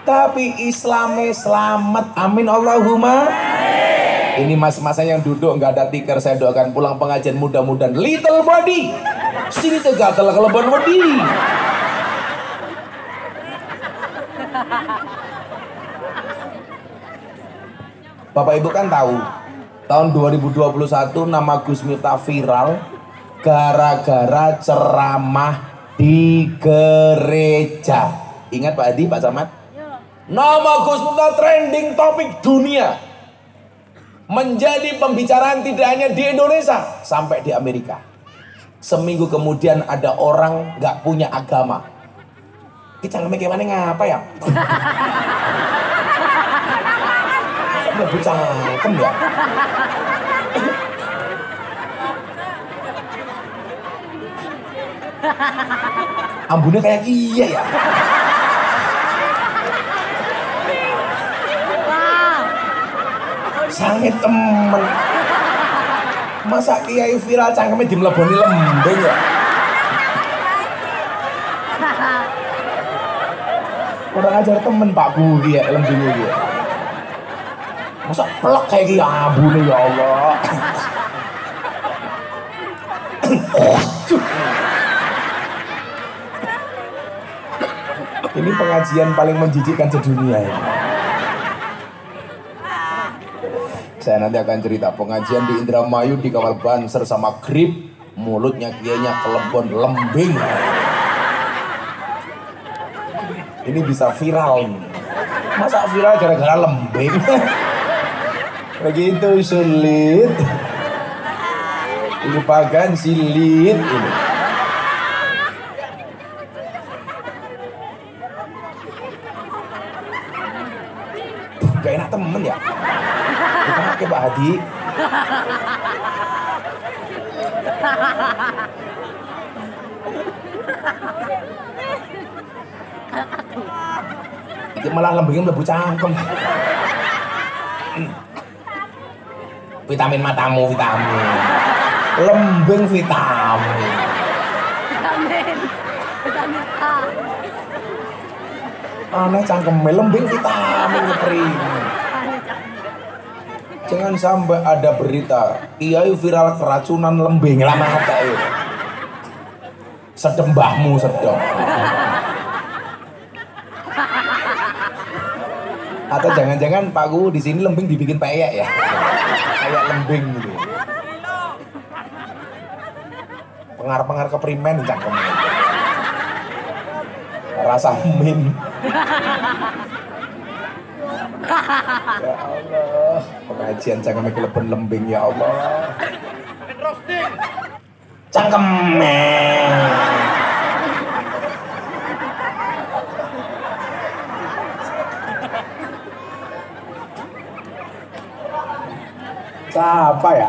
tapi Islamnya selamat. Amin Allahumma. Ini mas-masa yang duduk nggak ada tikar, saya doakan pulang pengajian mudah-mudahan little body sini tegak telah kelebon wedi. Bapak Ibu kan tahu tahun 2021 nama Gus Miftah viral gara-gara ceramah di gereja. Ingat Pak Adi, Pak Samad? Nama Gus Miftah trending topik dunia, menjadi pembicaraan tidak hanya di Indonesia, sampai di Amerika. Seminggu kemudian ada orang nggak punya agama. Kita ngomong gimana ngapa ya? Lebih cangkem ya. Ambunnya kayak iya ya. Sange temen. Masa kiai viral cangkemnya dimleboni lembing ya? Kurang ajar temen Pak Budi ya lembingnya dia. Masa pelek kayak gini ambunnya ya Allah. Ini pengajian paling menjijikkan sedunia ini. Saya nanti akan cerita pengajian di Indramayu dikawal banser sama grip, mulutnya kiainya kelebon lembing. Ini bisa viral. Masa viral gara-gara lembing? Begitu sulit. Lupakan silit ini. Gak enak temen ya? Oke Pak Hadi. Itu malah lembingnya mlebu cangkem. Vitamin matamu, vitamin. Lembing vitamin. Vitamin A. Aneh cangkemnya lembing vitamin ngepring. Jangan sampai ada berita kiai viral keracunan lembing lah mata itu. Sedembahmu sedem. Atau jangan-jangan Pak Gu di sini lembing dibikin peyek ya, kayak lembing gitu. Pengar-pengar keprimen cangkemnya. Rasa min. Ya Allah, pengajian cangkemnya keleben lembing ya Allah. Cangkemnya. Siapa ya?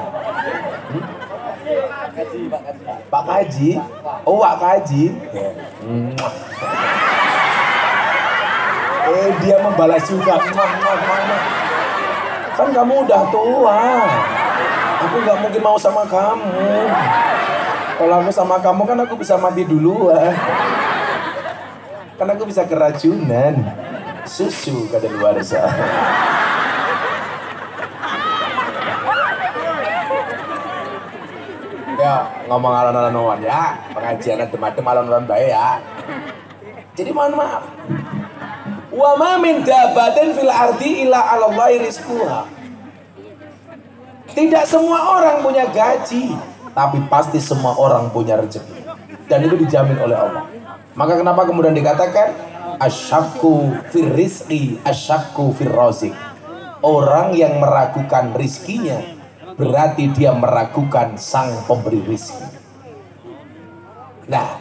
Pak Kaji. Oh Pak Kaji. Dia membalas juga. Kan kamu udah tua. Aku nggak mungkin mau sama kamu. Kalau aku sama kamu kan aku bisa mati duluan. Kan aku bisa keracunan. Susu kadaluarsa. Ya ngomong alon-alon ya, pengajian adem-adem alon-alon baik ya. Jadi mohon maaf. Wa ma min dabbatin fil ardi illa 'alallahi rizquha. Tidak semua orang punya gaji, tapi pasti semua orang punya rezeki. Dan itu dijamin oleh Allah. Maka kenapa kemudian dikatakan asyakku fir rizqi, asyakku fir razik. Orang yang meragukan rizkinya berarti dia meragukan sang pemberi rizki. Nah,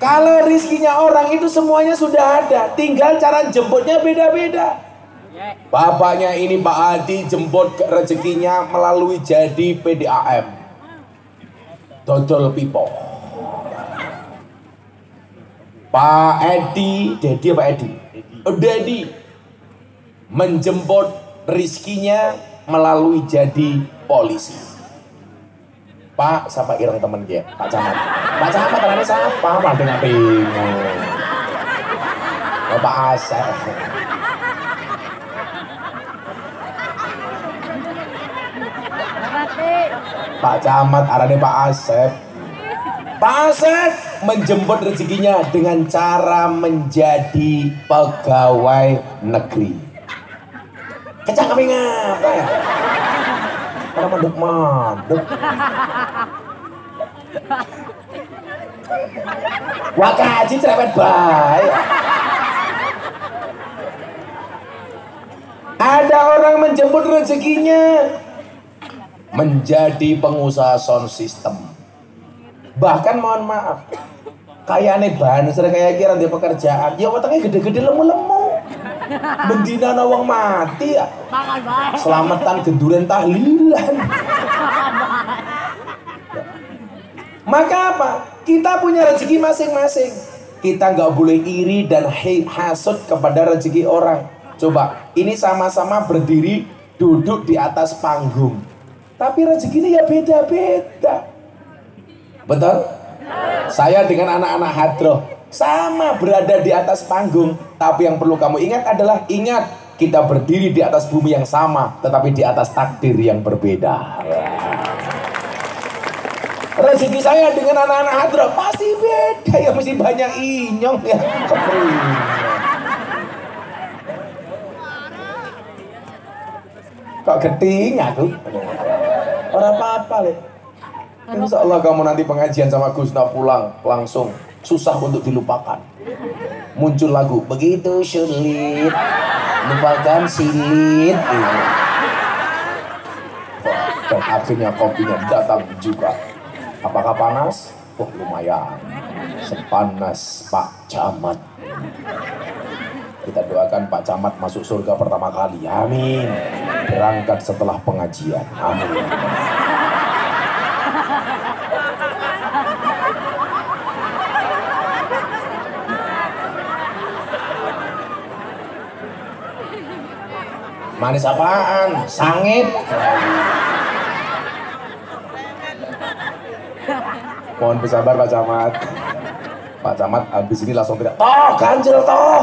kalau rizkinya orang itu semuanya sudah ada, tinggal cara jemputnya beda-beda. Bapaknya ini Pak Adi jemput rezekinya melalui jadi PDAM, dodol pipo. Pak Edi, Dedi Pak Edi, Dedi menjemput rizkinya melalui jadi polisi. Pak, siapa ireng temen dia? Pak Camat. Pak Camat namanya siapa? Waduh nggak bingung. Bapak Asep. Pak Camat arane Pak Asep. Pak Asep menjemput rezekinya dengan cara menjadi pegawai negeri. Kecak kami ngapa ya? Para manduk-manduk. Wah kaji cerewet baik. Ada orang menjemput rezekinya menjadi pengusaha sound system. Bahkan mohon maaf, kayak aneh banget, sering kayak kira dia pekerjaan, ya otaknya gede-gede lemu-lemu. Bendina nawang mati ya. Selamatan genduren tahlilan. Maka apa? Kita punya rezeki masing-masing. Kita nggak boleh iri dan hasut kepada rezeki orang. Coba, ini sama-sama berdiri duduk di atas panggung. Tapi rezekinya ya beda-beda. Betul? Saya dengan anak-anak hadroh sama berada di atas panggung. Tapi yang perlu kamu ingat adalah, ingat kita berdiri di atas bumi yang sama, tetapi di atas takdir yang berbeda. Rezeki saya dengan anak-anak hadroh pasti beda, ya mesti banyak inyong ya. Kok geting aku? Orang apa-apa le. Insya Allah kamu nanti pengajian sama Gusna pulang langsung susah untuk dilupakan. Muncul lagu begitu sulit, lupakan silit. Dan akhirnya kopinya datang juga. Apakah panas? Oh lumayan. Sepanas Pak Camat. Kita doakan Pak Camat masuk surga pertama kali. Amin. Berangkat setelah pengajian. Amin. Manis apaan? Sangit. Mohon bersabar Pak Camat. Pak Camat habis ini langsung tidak. Toh, ganjel toh.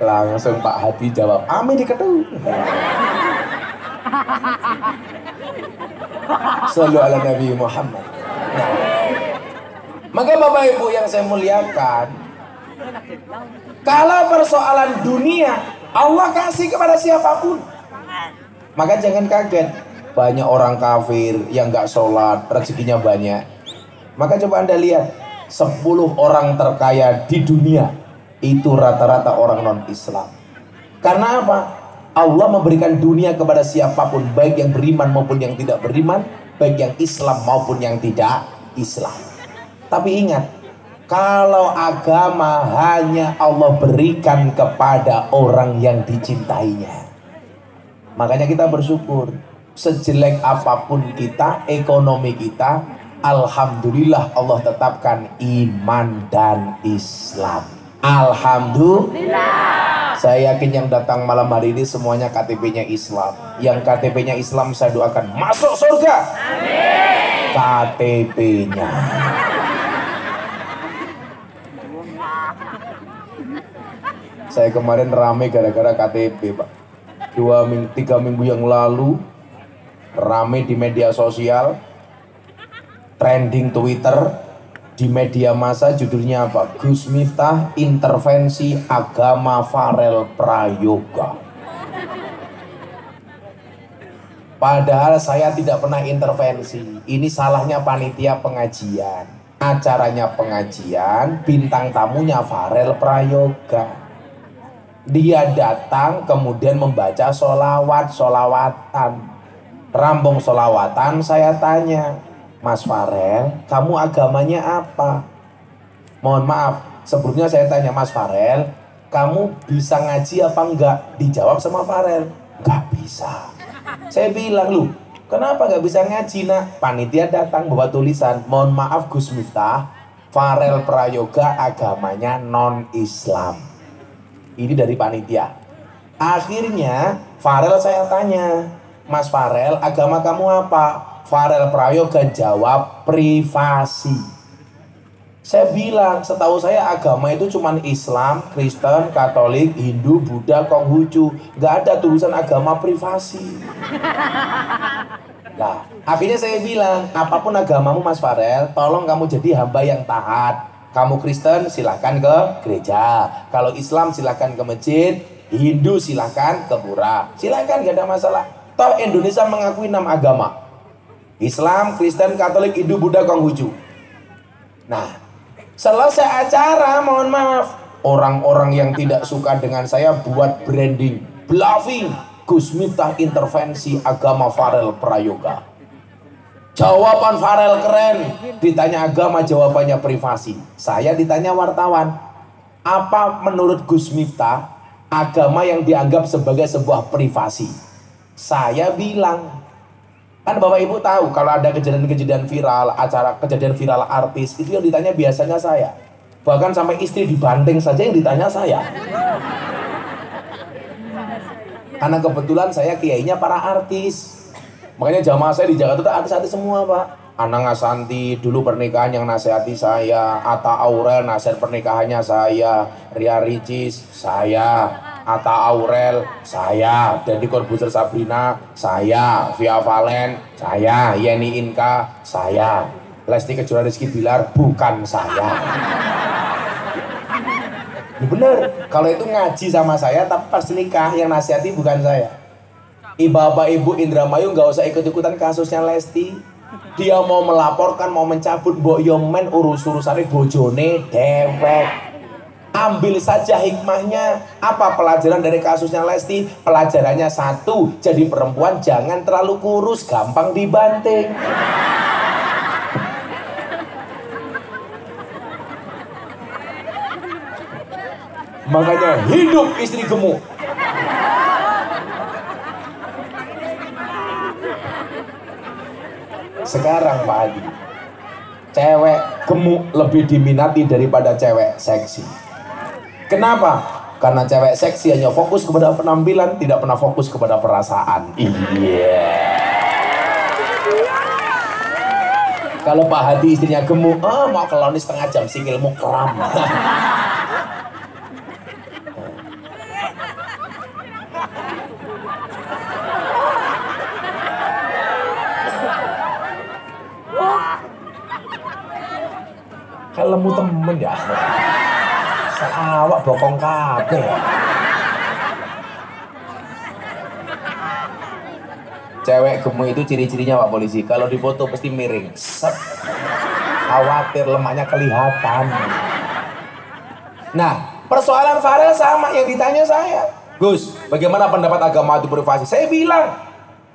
Langsung Pak Hadi jawab, amin diketu. Shallu ala Nabi Muhammad. Nah, maka Bapak Ibu yang saya muliakan, kalau persoalan dunia Allah kasih kepada siapapun, maka jangan kaget. Banyak orang kafir yang gak sholat, rezekinya banyak. Maka coba Anda lihat, 10 orang terkaya di dunia itu rata-rata orang non-Islam. Karena apa? Allah memberikan dunia kepada siapapun, baik yang beriman maupun yang tidak beriman, baik yang Islam maupun yang tidak Islam. Tapi ingat, kalau agama hanya Allah berikan kepada orang yang dicintainya. Makanya kita bersyukur, sejelek apapun kita, ekonomi kita, alhamdulillah Allah tetapkan iman dan Islam. Alhamdulillah. Saya yakin yang datang malam hari ini semuanya KTP-nya Islam. Yang KTP-nya Islam saya doakan masuk surga. Amin. KTP-nya. Saya kemarin rame gara-gara KTP, Pak. 3 minggu yang lalu rame di media sosial, trending Twitter, di media massa judulnya apa? Gus Miftah intervensi agama Farel Prayoga. Padahal saya tidak pernah intervensi. Ini salahnya panitia pengajian. Acaranya pengajian, bintang tamunya Farel Prayoga. Dia datang kemudian membaca solawatan. Rambung solawatan, saya tanya, Mas Farel, kamu agamanya apa? Mohon maaf, sebelumnya saya tanya, Mas Farel, kamu bisa ngaji apa enggak? Dijawab sama Farel, enggak bisa. Saya bilang, lu kenapa enggak bisa ngaji nak? Panitia datang bawa tulisan, mohon maaf Gus Miftah, Farel Prayoga agamanya non-Islam. Ini dari panitia. Akhirnya Farel saya tanya, Mas Farel, agama kamu apa? Farel Prayoga jawab privasi. Saya bilang, setahu saya agama itu cuma Islam, Kristen, Katolik, Hindu, Buddha, Konghucu. Gak ada tulisan agama privasi. Nah, akhirnya saya bilang, apapun agamamu Mas Farel, tolong kamu jadi hamba yang taat. Kamu Kristen silahkan ke gereja. Kalau Islam silahkan ke masjid. Hindu silahkan ke pura. Silahkan, gak ada masalah. Toh Indonesia mengakui 6 agama. Islam, Kristen, Katolik, Hindu, Buddha, Konghucu. Nah, selesai acara, mohon maaf, orang-orang yang tidak suka dengan saya buat branding, bluffing, Gus Miftah intervensi agama Farel Prayoga. Jawaban Farel keren, ditanya agama jawabannya privasi. Saya ditanya wartawan, apa menurut Gus Miftah agama yang dianggap sebagai sebuah privasi? Saya bilang, kan Bapak Ibu tahu kalau ada kejadian-kejadian viral, acara kejadian viral artis, itu yang ditanya biasanya saya. Bahkan sampai istri dibanting saja yang ditanya saya. Karena kebetulan saya kiainya para artis. Makanya jamaah saya di Jakarta itu artis-artis semua, Pak. Anang Asanti dulu pernikahan yang nasihati saya, Atta Aurel nasihat pernikahannya saya, Ria Ricis saya, Atta Aurel saya, Deddy Corbuzier Sabrina saya, Via Valen saya, Yeni Inka saya, Lesti Kejora Rizky Bilar bukan saya. Ini bener, kalau itu ngaji sama saya tapi pas nikah yang nasihati bukan saya. Bapak Ibu Indramayu nggak usah ikut-ikutan kasusnya Lesti. Dia mau melaporkan, mau mencabut mbok yo men urus-urusane bojone dewek. Ambil saja hikmahnya. Apa pelajaran dari kasusnya Lesti? Pelajarannya satu, jadi perempuan jangan terlalu kurus, gampang dibanting. Makanya hidup istri gemuk. Sekarang Pak Hadi, cewek gemuk lebih diminati daripada cewek seksi. Kenapa? Karena cewek seksi hanya fokus kepada penampilan, tidak pernah fokus kepada perasaan. Iya. Kalau Pak Hadi istrinya gemuk, mau keloni setengah jam singilmu kram. Kalemu temen ya, seawak bokong kabeh. Cewek gemuk itu ciri-cirinya Pak Polisi, kalau difoto pasti miring, set, khawatir lemaknya kelihatan. Nah, persoalan Farel sama yang ditanya saya, Gus, bagaimana pendapat agama itu privasi? Saya bilang,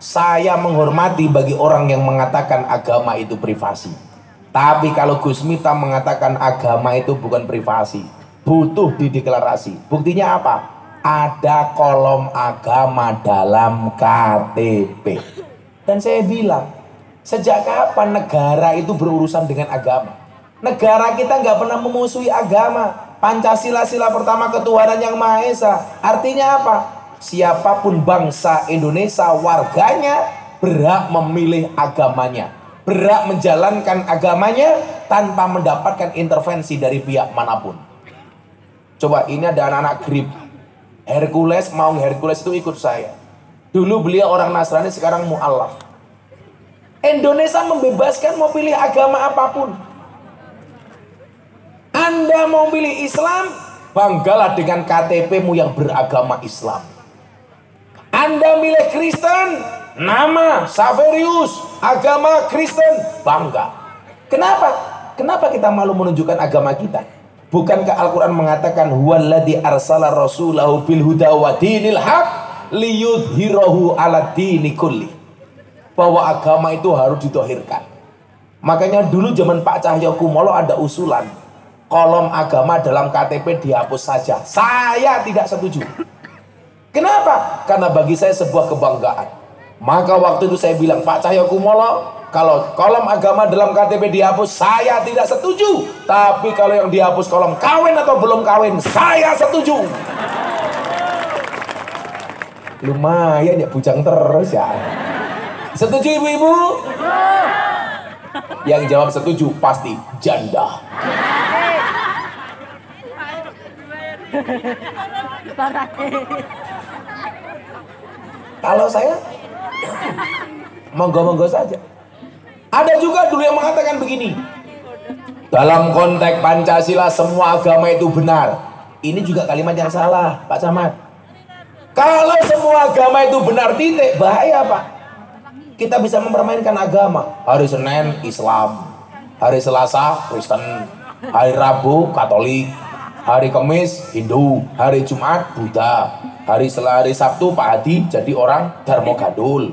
saya menghormati bagi orang yang mengatakan agama itu privasi. Tapi kalau Gus Miftah mengatakan agama itu bukan privasi, butuh dideklarasi. Buktinya apa? Ada kolom agama dalam KTP. Dan saya bilang, sejak kapan negara itu berurusan dengan agama? Negara kita nggak pernah memusuhi agama. Pancasila sila pertama ketuhanan yang Maha Esa. Artinya apa? Siapapun bangsa Indonesia warganya berhak memilih agamanya, berhak menjalankan agamanya tanpa mendapatkan intervensi dari pihak manapun. Coba ini ada anak-anak grip Hercules, mau Hercules itu ikut saya. Dulu beliau orang Nasrani, sekarang mu'alaf. Indonesia membebaskan mau pilih agama apapun. Anda mau pilih Islam, banggalah dengan KTP-mu yang beragama Islam. Anda milih Kristen, nama Saverius, agama Kristen, bangga. Kenapa? Kenapa kita malu menunjukkan agama kita? Bukankah Al-Quran mengatakan huwaladzi arsala rasulahu bil huda wa dinil haq liyudhhirahu ala dini kulli, bahwa agama itu harus ditohirkan. Makanya dulu zaman Pak Cahyokumolo ada usulan kolom agama dalam KTP dihapus saja. Saya tidak setuju. Kenapa? Karena bagi saya sebuah kebanggaan. Maka waktu itu saya bilang, Pak Cahyokumolo, kalau kolom agama dalam KTP dihapus, saya tidak setuju. Tapi kalau yang dihapus kolom kawin atau belum kawin, saya setuju. Lumayan ya, bujang terus ya. Setuju ibu-ibu? Yang jawab setuju pasti janda. Kalau saya monggo-monggo saja. Ada juga dulu yang mengatakan begini, dalam konteks Pancasila semua agama itu benar. Ini juga kalimat yang salah, Pak Camat. Kalau semua agama itu benar titik, bahaya Pak. Kita bisa mempermainkan agama. Hari Senin Islam, hari Selasa Kristen, hari Rabu Katolik, hari Kamis Hindu, hari Jumat Buddha, hari Sabtu Pak Hadi jadi orang Darmo Gadul,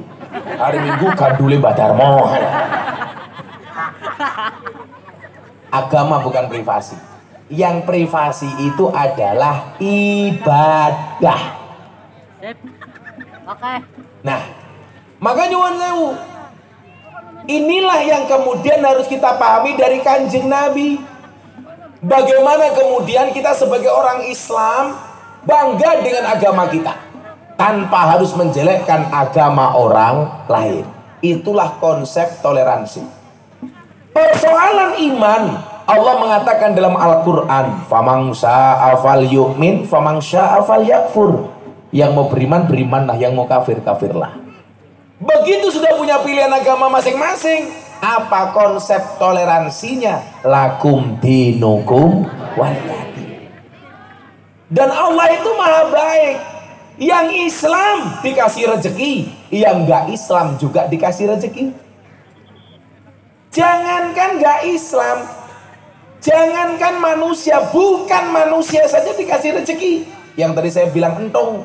hari Minggu Gadule Mbah Darmo. Agama bukan privasi. Yang privasi itu adalah ibadah. Oke. Nah, maka nyuwun sewu. Inilah yang kemudian harus kita pahami dari Kanjeng Nabi. Bagaimana kemudian kita sebagai orang Islam bangga dengan agama kita tanpa harus menjelekkan agama orang lain. Itulah konsep toleransi. Persoalan iman, Allah mengatakan dalam Al-Quran, "Faman syaa'a falyu'min, faman syaa'a falyakfur." Yang mau beriman, berimanlah, yang mau kafir, kafirlah. Begitu sudah punya pilihan agama masing-masing, apa konsep toleransinya? Lakum dinukum waliyadin. Dan Allah itu maha baik. Yang Islam dikasih rezeki, yang gak Islam juga dikasih rezeki. Jangankan gak Islam, jangankan manusia, bukan manusia saja dikasih rezeki. Yang tadi saya bilang entong.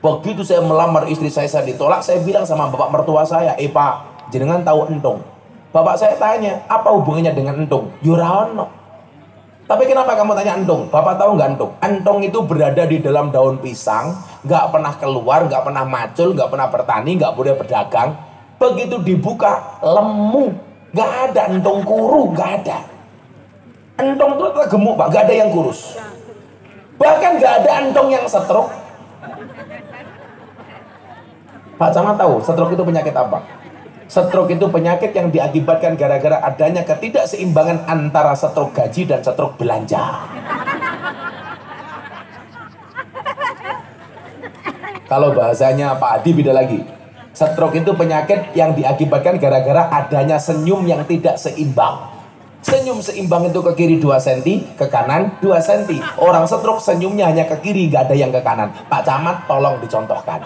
Begitu saya melamar istri saya ditolak, saya bilang sama bapak mertua saya, Pak, jenengan tahu entong? Bapak saya tanya, apa hubungannya dengan entong? Yurano. Tapi kenapa kamu tanya entong? Bapak tahu nggak entong? Entong itu berada di dalam daun pisang, nggak pernah keluar, nggak pernah macul, nggak pernah bertani, nggak boleh berdagang. Begitu dibuka, lemu, nggak ada entong kuru, nggak ada. Entong itu gemuk Pak, nggak ada yang kurus. Bahkan nggak ada entong yang stroke. Pak Camat tahu stroke itu penyakit apa? Stroke itu penyakit yang diakibatkan gara-gara adanya ketidakseimbangan antara stroke gaji dan stroke belanja. Kalau bahasanya Pak Adi beda lagi. Stroke itu penyakit yang diakibatkan gara-gara adanya senyum yang tidak seimbang. Senyum seimbang itu ke kiri 2 cm, ke kanan 2 cm. Orang stroke senyumnya hanya ke kiri, nggak ada yang ke kanan. Pak Camat tolong dicontohkan.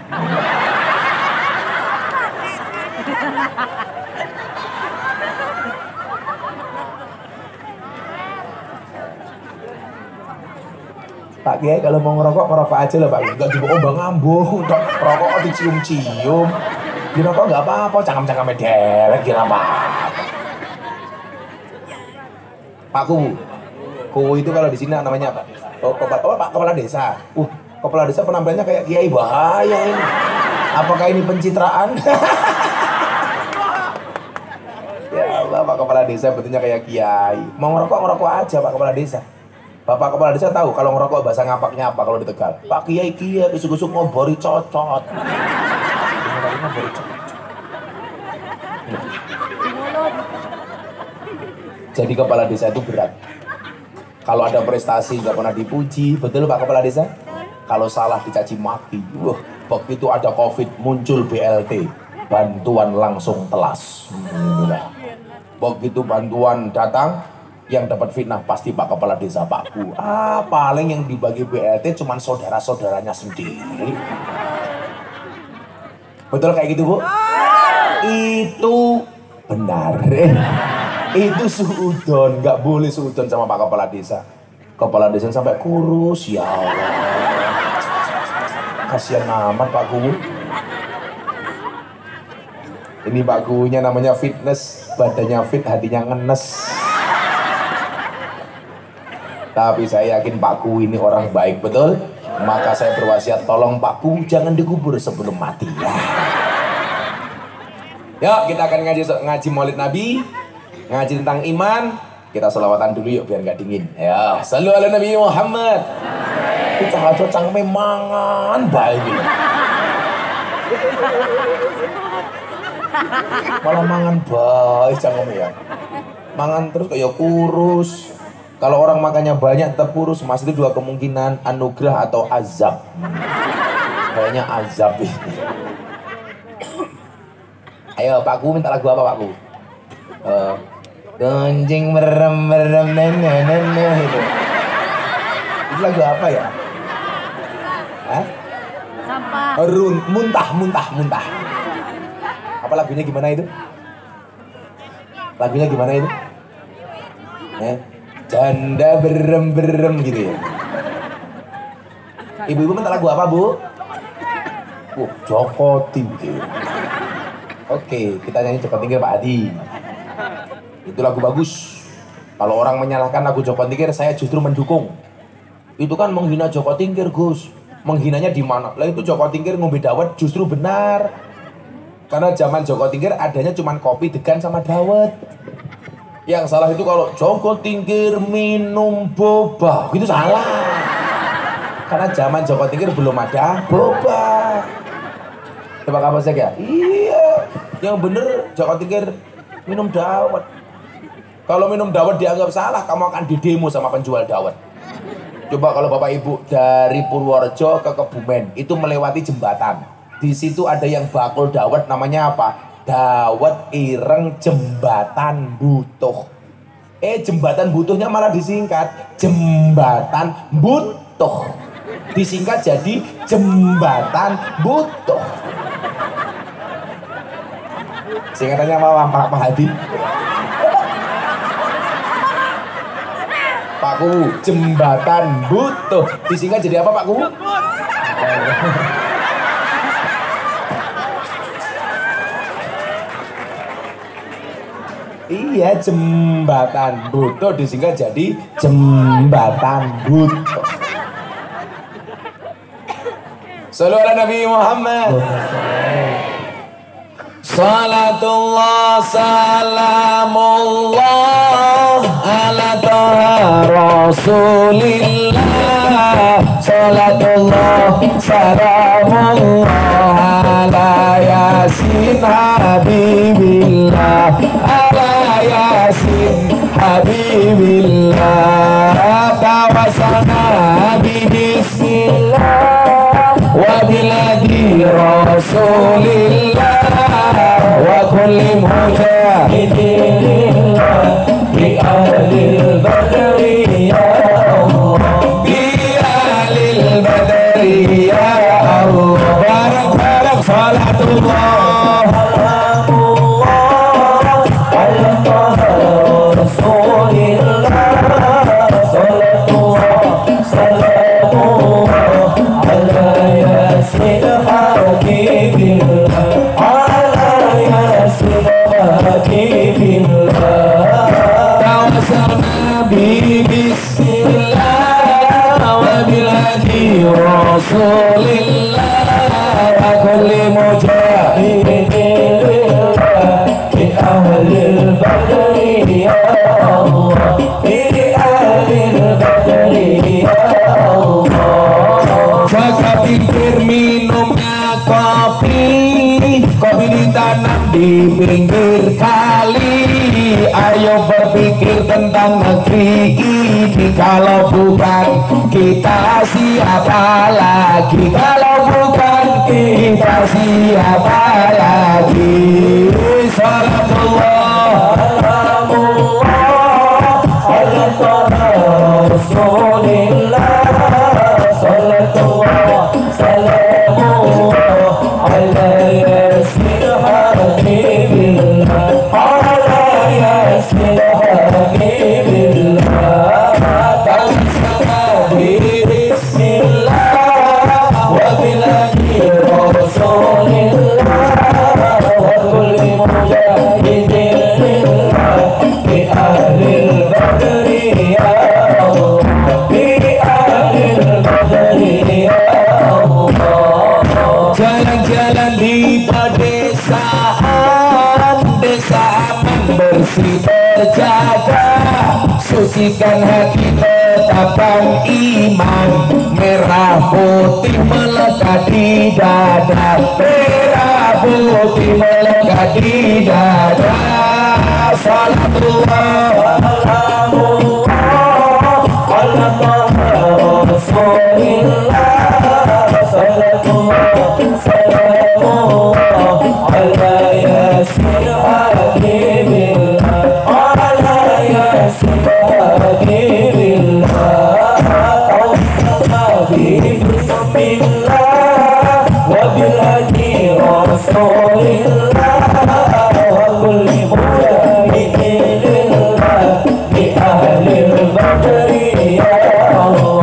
Pak Kiai kalau mau ngerokok aja lah Pak. Enggak juga ombang-ambung, untuk rokok dicium-cium. Di rokok nggak apa-apa, cangkem-cangkemnya derek, kira apa? Pak Kuwu itu kalau di sini namanya apa? Pak Kepala Desa. Kepala Desa penampilannya kayak Kiai, bahaya ini. Apakah ini pencitraan? Ya Allah, Pak Kepala Desa betulnya kayak Kiai. Mau ngerokok aja Pak Kepala Desa. Bapak Kepala Desa tahu kalau ngerokok bahasa ngapaknya apa kalau di Tegal. Pak Kiai besok-besok ngobori cocot. Ngobori cocot. Jadi Kepala Desa itu berat. Kalau ada prestasi nggak pernah dipuji, betul Pak Kepala Desa? Kalau salah dicaci maki. Begitu ada COVID muncul BLT, bantuan langsung telas. Begitu bantuan datang, yang dapat fitnah pasti Pak Kepala Desa Pakku. Paling yang dibagi BLT cuman saudara-saudaranya sendiri. Betul kayak gitu Bu? Itu benar. Itu suudon, nggak boleh suudon sama Pak Kepala Desa. Kepala Desa sampai kurus, ya Allah. Kasihan amat Pak Kuwu. Ini Pak Kuwunya namanya fitness, badannya fit, hatinya ngenes. Tapi saya yakin Pak Kuwu ini orang baik, betul? Maka saya berwasiat, tolong Pak Kuwu jangan dikubur sebelum mati ya. Yuk kita akan ngaji Maulid Nabi, ngaji tentang iman. Kita selawatan dulu yuk biar nggak dingin. Ya, sallu ala Nabi Muhammad. Kita harus cangkeme mangan baik ini. Malah mangan baik cangkem ya. Mangan terus kayak kurus. Kalau orang makannya banyak tetap kurus, Mas, itu dua kemungkinan, anugerah atau azab. Kayaknya azab ini. Ayo Pakku minta lagu apa Pakku? Gonjing merem nenek itu. Itu lagu apa ya? Hah? Sampah. Muntah. Apa lagunya gimana itu? Lagunya gimana itu? Janda berem gitu ya. Ibu-ibu minta lagu apa Bu? Joko Tingkir. Oke, kita nyanyi Joko Tingkir Pak Adi. Itu lagu bagus. Kalau orang menyalahkan lagu Joko Tingkir, saya justru mendukung. Itu kan menghina Joko Tingkir, Gus. Menghinanya di mana? Lah itu Joko Tingkir ngombe dawet justru benar. Karena zaman Joko Tingkir adanya cuma kopi, degan sama dawet. Yang salah itu kalau Joko Tingkir minum boba, itu salah. Karena zaman Joko Tingkir belum ada boba. Coba kamu cek ya? Iya. Yang bener Joko Tingkir minum dawet. Kalau minum dawet dianggap salah, kamu akan didemo sama penjual dawet. Coba kalau Bapak Ibu dari Purworejo ke Kebumen, itu melewati jembatan. Di situ ada yang bakul dawet, namanya apa? Dawet ireng jembatan butuh. Jembatan butuhnya malah disingkat jembatan butuh. Disingkat jadi jembatan butuh. Singkatannya apa Pak Hadi? Pakku, jembatan butuh. Disingkat jadi apa Pakku? Iya, jembatan butuh disingkat jadi jembatan butuh. Sallu ala Nabi Muhammad. Salatullah salamullah ala taha Rasulillah. Salatullah salamullah ala yasin habibillah. Ala yasin habibillah. Tawasana bismillah wa biladi Rasulillah. وكل مجاهد لله بأهل البدر يا الله بأهل البدر يا الله بارك بارك صلاة الله على طه رسول الله صلاة الله سلام الله على ياسين حبيب الله bismillah wa bilhadi Rasulillah wa kulli mujahidin bi ahlil badri ya Allah bi ahlil badri ya Allah. Jaka pikir minumnya kopi ditanam di pinggir kali. Ayo berpikir tentang negeri ini. Kalau bukan kita siapa lagi? Kalau bukan kita siapa lagi? Salatullah ala Rasulillah. Salatullah salamullah ala yasin habibillah. Ala yasin habibillah. Tawasana bismillah wa biladi Rasulillah wa kulli mujahidin lillah bi ahlil badri ya Allah bi ahlil badri ya Allah. Jalan-jalan di pedesaan, desa aman bersih terjaga, sucikan hati menetapkan iman, merah putih melekat di dada, merah putih melekat di dada. Salatullah ala Rasulillah, salatullah salamullah ala yasin habibillah, ala yasin habibillah, bismillah wa bil hadi rasulillah wa kulli mujahidin lillah bi ahlil badri ya Allah,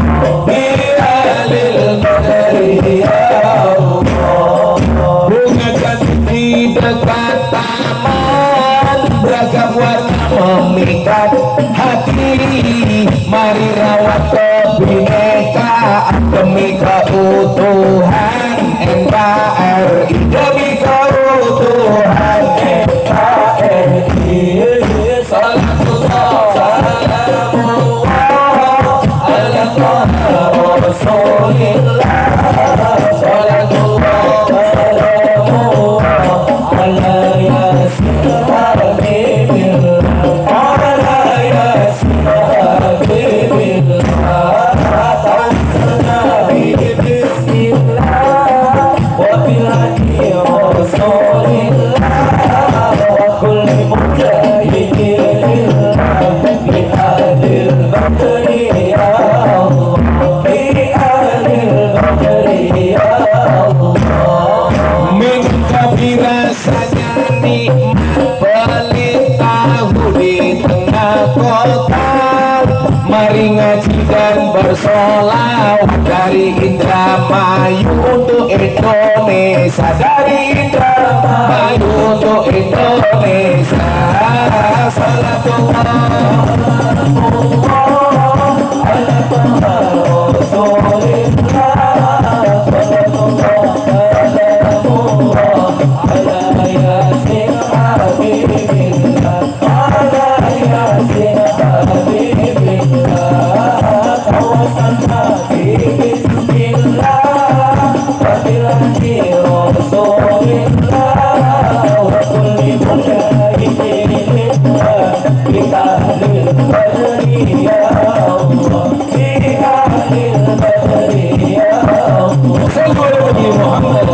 bi ahlil badri ya Allah. Bunga cantik di dekat taman, beragam warna memikat hati, mari rawat kebinekaan demi keutuhan NKRI, demi keutuhan NKRI. Salatullah salamullah ala Rasulillah, salatullah salamullah ala yasin habibillah, ala yasin habibillah. Bismillah wa bil hadi rasulillah wa kulli mujahidin lillah bi ahlil badri ya Allah, bi ahlil badri ya Allah. Minum kopi rasanya nikmat, beli tahu di tengah kota, mari ngaji dan bersolawat dari Indramayu untuk Indonesia, dari Indramayu untuk Indonesia. Salatullah ala Rasulillah, salatullah salamullah ala yasin habibillah, ala yasin habibillah. Bismillah wa bil hadi rasulillah wa kulli mujahidin lillah bi ahlil badri ya Allah, bi ahlil badri ya Allah. Sallallahu Muhammad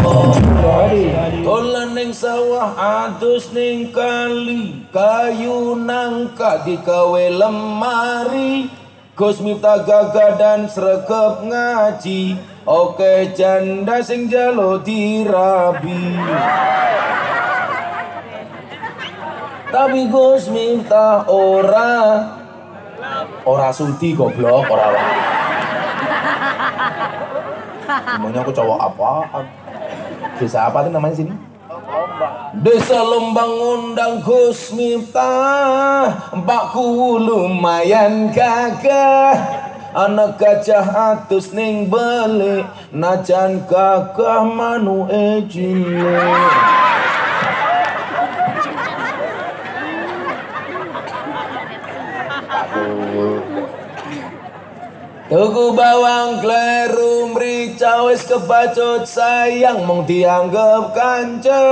Tolan ning sawah adus ning kali, kayu nangka digawe lemari, Gus Miftah gagah dan sregep ngaji, oke janda sing jalo dirabi. Tapi Gus Miftah ora sudi goblok, ora lah. Emangnya aku cowok apaan? Desa apa tuh namanya sini? Desa Lembang undang Gus Miftah, mbakku lumayan gagah, anak gajah atus ning beli, najan gagah manu ejile. Tuku bawang kleru mrica wis kebacut sayang mung dianggep kanca.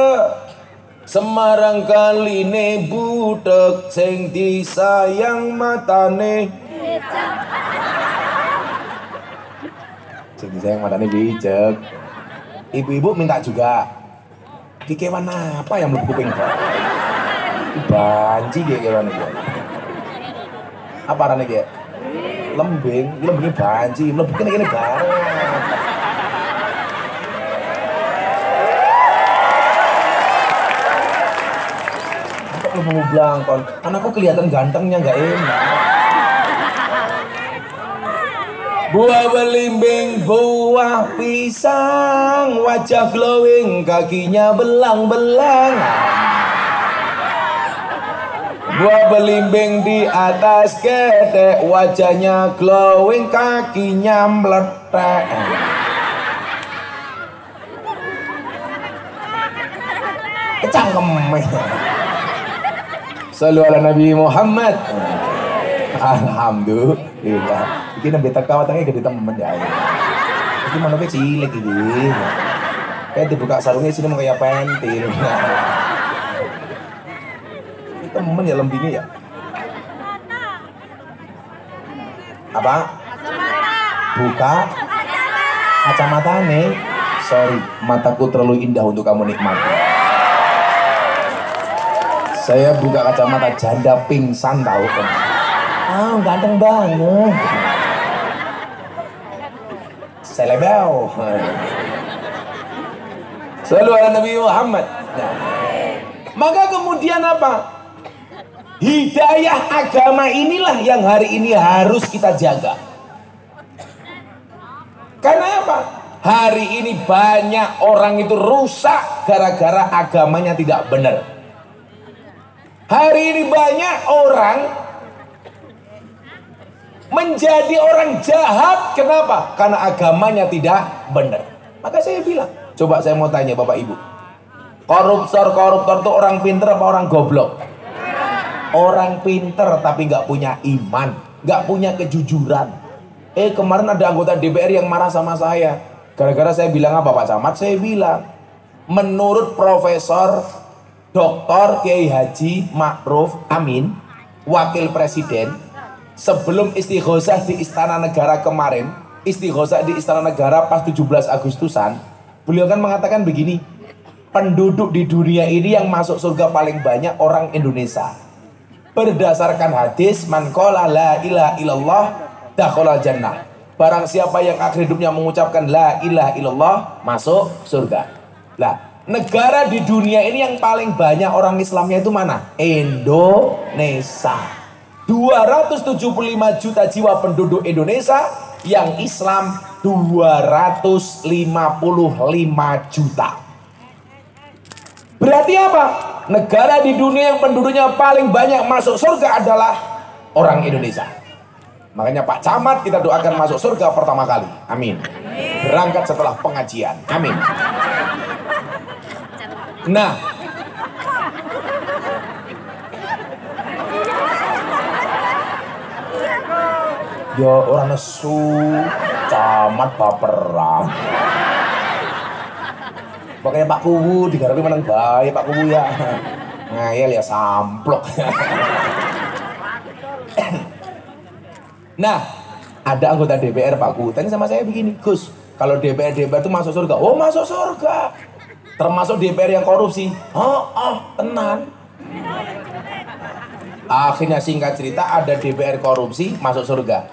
Semarang kaline butek sing disayang matane. Sing disayang matane bijak. Ibu-ibu minta juga. Ki kewan apa yang mlebu kuping kok? Banci ki kewan iki. Apa arane ki? Lembing, lembingnya banci, mlebu kene banget. Kok mlebu blangkon? Anakku kelihatan gantengnya nggak enak. Buah belimbing, buah pisang, wajah glowing, kakinya belang-belang. Buah belimbing di atas ketek, wajahnya glowing, kakinya meletek. Cangkemnya. Sallu ala Nabi Muhammad. Alhamdulillah. Iki nembe teka watenge gede temen ya. Iki manoke cilik iki. Kayak dibuka sarungnya sini mau kayak pentil. Ini temen ya lembini ya. Apa? Buka kacamata nih. Sorry, mataku terlalu indah untuk kamu nikmati. Saya buka kacamata janda pingsan tahu kan. Ah, ganteng banget. Selebel. Selalu ala Nabi Muhammad. Nah, maka kemudian apa? Hidayah agama inilah yang hari ini harus kita jaga. Karena apa? Hari ini banyak orang itu rusak gara-gara agamanya tidak benar. Hari ini banyak orang menjadi orang jahat. Kenapa? Karena agamanya tidak benar. Maka saya bilang, coba saya mau tanya Bapak Ibu, koruptor itu orang pinter apa orang goblok? Orang pinter tapi nggak punya iman, nggak punya kejujuran. Kemarin ada anggota DPR yang marah sama saya gara-gara saya bilang apa Pak Camat? Saya bilang, menurut Profesor Dr. Kiai Haji Ma'ruf Amin, Wakil Presiden, sebelum istighosah di Istana Negara kemarin, istighosah di Istana Negara pas 17 Agustusan, beliau kan mengatakan begini, penduduk di dunia ini yang masuk surga paling banyak orang Indonesia. Berdasarkan hadis, man qala la ilaha illallah dakhala jannah. Barang siapa yang akhir hidupnya mengucapkan la ilaha illallah masuk surga. Lah, negara di dunia ini yang paling banyak orang Islamnya itu mana? Indonesia. 275 juta jiwa penduduk Indonesia, yang Islam 255 juta. Berarti apa? Negara di dunia yang penduduknya paling banyak masuk surga adalah orang Indonesia. Makanya Pak Camat kita doakan masuk surga pertama kali. Amin. Berangkat setelah pengajian. Amin. Nah, yo orang nesu, Camat baperan. Pokoknya Pak Kuwu digarapi menang baik Pak Kuwu ya. Ngayel ya samplok. Nah, ada anggota DPR Pak Kuwu tanya sama saya begini, Gus, kalau DPR itu masuk surga? Oh, masuk surga. Termasuk DPR yang korupsi? Tenan. Akhirnya singkat cerita ada DPR korupsi masuk surga.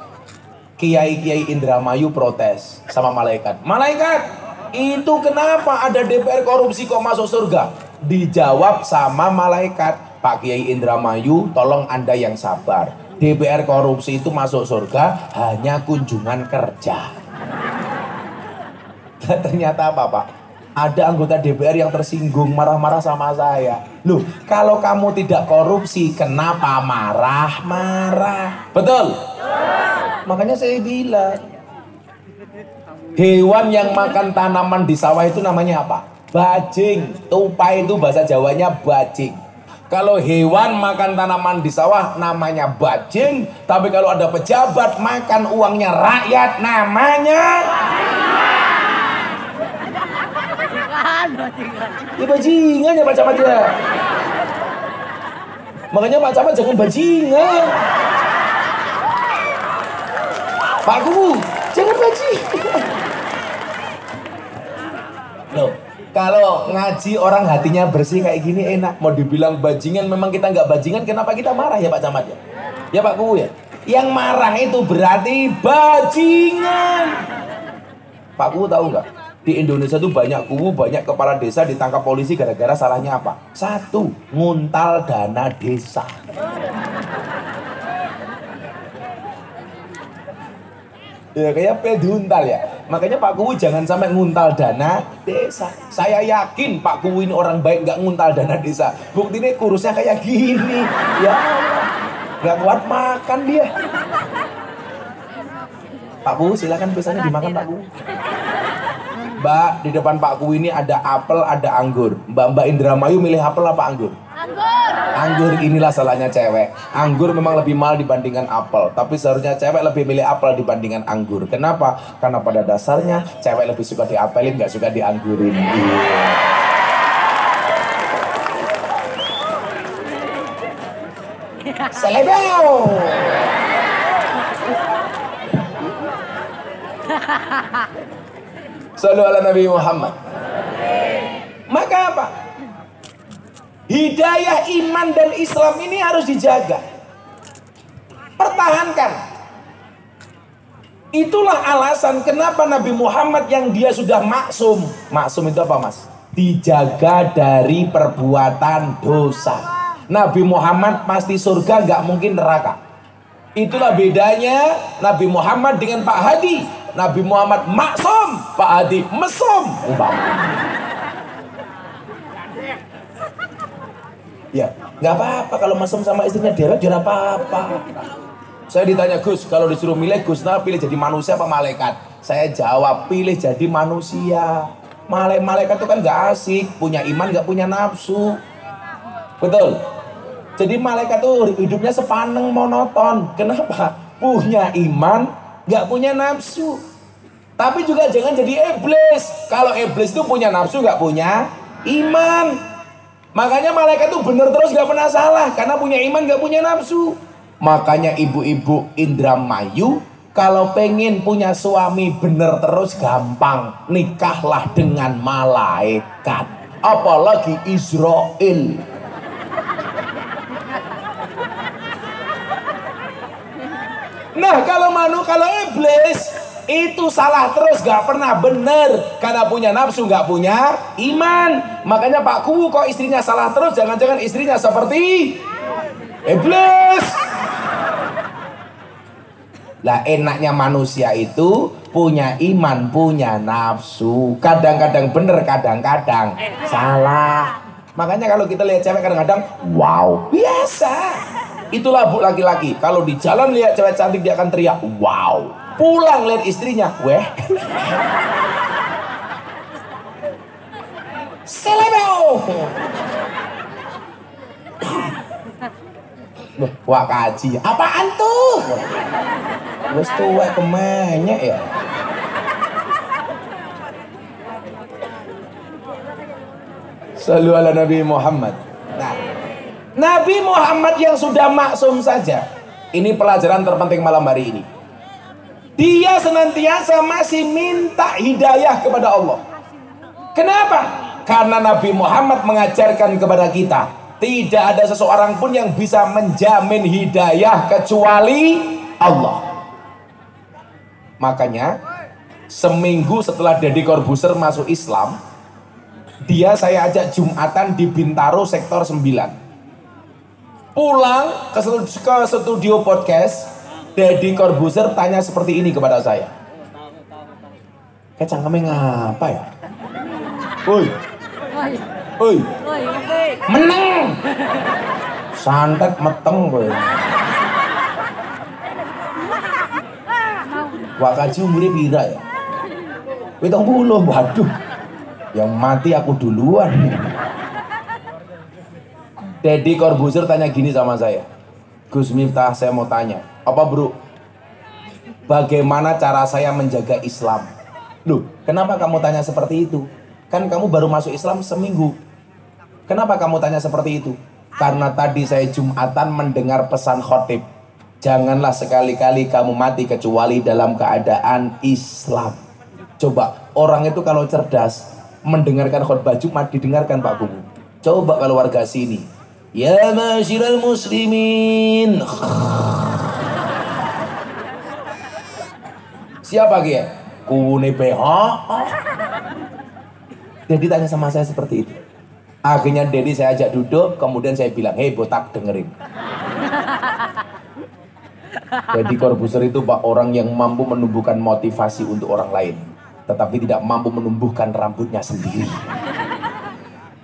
Kiai Indramayu protes sama malaikat. Malaikat, itu kenapa ada DPR korupsi kok masuk surga? Dijawab sama malaikat, Pak Kiai Indramayu, tolong Anda yang sabar. DPR korupsi itu masuk surga hanya kunjungan kerja. Ternyata apa Pak? Ada anggota DPR yang tersinggung marah-marah sama saya. Loh, kalau kamu tidak korupsi, kenapa marah-marah? Betul? Makanya saya bilang, hewan yang makan tanaman di sawah itu namanya apa? Bajing. Tupai itu bahasa Jawanya bajing. Kalau hewan makan tanaman di sawah namanya bajing, tapi kalau ada pejabat makan uangnya rakyat namanya ya bajingan ya Pak Camat ya. Makanya Pak Camat jangan bajingan. Pak Kuwu, jangan bajingan. Loh, kalau ngaji orang hatinya bersih kayak gini enak. Mau dibilang bajingan, memang kita nggak bajingan, kenapa kita marah ya Pak Camat ya? Ya Pak Kuwu ya? Yang marah itu berarti bajingan. Pak Kuwu tahu nggak? Di Indonesia tuh banyak kuwu, banyak kepala desa ditangkap polisi gara-gara salahnya apa? Satu, nguntal dana desa. Ya kayak peduntal ya. Makanya Pak Kuwu jangan sampai nguntal dana desa. Saya yakin Pak Kuwu ini orang baik, nggak nguntal dana desa. Buktinya kurusnya kayak gini. Ya Allah, nggak kuat makan dia. Pak Kuwu silakan pesannya dimakan Pak Kuwu. Mbak, di depan Pak Kuwu ini ada apel, ada anggur. Mbak Indramayu milih apel apa anggur? Anggur, inilah salahnya cewek. Anggur memang lebih mahal dibandingkan apel, tapi seharusnya cewek lebih milih apel dibandingkan anggur. Kenapa? Karena pada dasarnya cewek lebih suka diapelin, nggak suka dianggurin. Selebeo. Sallu ala Nabi Muhammad. Maka apa? Hidayah iman dan Islam ini harus dijaga. Pertahankan. Itulah alasan kenapa Nabi Muhammad yang dia sudah maksum. Maksum itu apa, Mas? Dijaga dari perbuatan dosa. Nabi Muhammad pasti surga, nggak mungkin neraka. Itulah bedanya Nabi Muhammad dengan Pak Hadi. Nabi Muhammad maksum, Pak Hadi mesum. Ya, nggak apa-apa kalau mesum sama istrinya dewek, jangan apa-apa. Saya ditanya, Gus, kalau disuruh milih, Gus, nah pilih jadi manusia apa malaikat? Saya jawab, pilih jadi manusia. Malaikat itu kan nggak asik, punya iman nggak punya nafsu. Betul. Jadi malaikat tuh hidupnya sepaneng monoton. Kenapa? Punya iman, nggak punya nafsu. Tapi juga jangan jadi iblis. Kalau iblis itu punya nafsu, nggak punya iman. Makanya malaikat tuh bener terus, nggak pernah salah. Karena punya iman, nggak punya nafsu. Makanya ibu-ibu Indramayu, kalau pengen punya suami bener terus gampang. Nikahlah dengan malaikat. Apalagi Israel. Nah, kalau iblis itu salah terus, gak pernah bener, karena punya nafsu, gak punya iman. Makanya Pak Kuwu kok istrinya salah terus, jangan-jangan istrinya seperti iblis. Lah enaknya manusia itu punya iman, punya nafsu. Kadang-kadang bener, kadang-kadang salah. Makanya kalau kita lihat cewek kadang-kadang wow, biasa. Itulah bu laki-laki. Kalau di jalan lihat cewek cantik dia akan teriak wow. Pulang lihat istrinya, weh. Selebeo. Wah kaji. Apaan tuh? Wes tuwek kemenyek ya. Sallu ala Nabi Muhammad. Nah, Nabi Muhammad yang sudah maksum saja, ini pelajaran terpenting malam hari ini. Dia senantiasa masih minta hidayah kepada Allah. Kenapa? Karena Nabi Muhammad mengajarkan kepada kita, tidak ada seseorang pun yang bisa menjamin hidayah kecuali Allah. Makanya seminggu setelah Deddy Corbuzier masuk Islam, dia saya ajak Jumatan di Bintaro sektor 9. Pulang ke studio podcast, Deddy Corbuzier tanya seperti ini kepada saya. Kayak cangkemnya ngapa ya? Woi, woi, meneng, santet meteng gue. Wakaji umurnya pira ya? 70, waduh. Yang mati aku duluan. Deddy Corbuzier tanya gini sama saya, Gus Miftah, saya mau tanya, apa bro, bagaimana cara saya menjaga Islam? Loh, kenapa kamu tanya seperti itu? Kan kamu baru masuk Islam seminggu. Kenapa kamu tanya seperti itu? Karena tadi saya Jumatan mendengar pesan khotib, janganlah sekali-kali kamu mati kecuali dalam keadaan Islam. Coba, orang itu kalau cerdas, mendengarkan khutbah Jumat didengarkan Pak Kumu. Coba kalau warga sini, ya masyiral muslimin. Siapa dia? Kuwune PH. Dedi tanya sama saya seperti itu. Akhirnya Dedi saya ajak duduk, kemudian saya bilang, hei botak dengerin. Deddy Corbuzier itu Pak orang yang mampu menumbuhkan motivasi untuk orang lain, tetapi tidak mampu menumbuhkan rambutnya sendiri.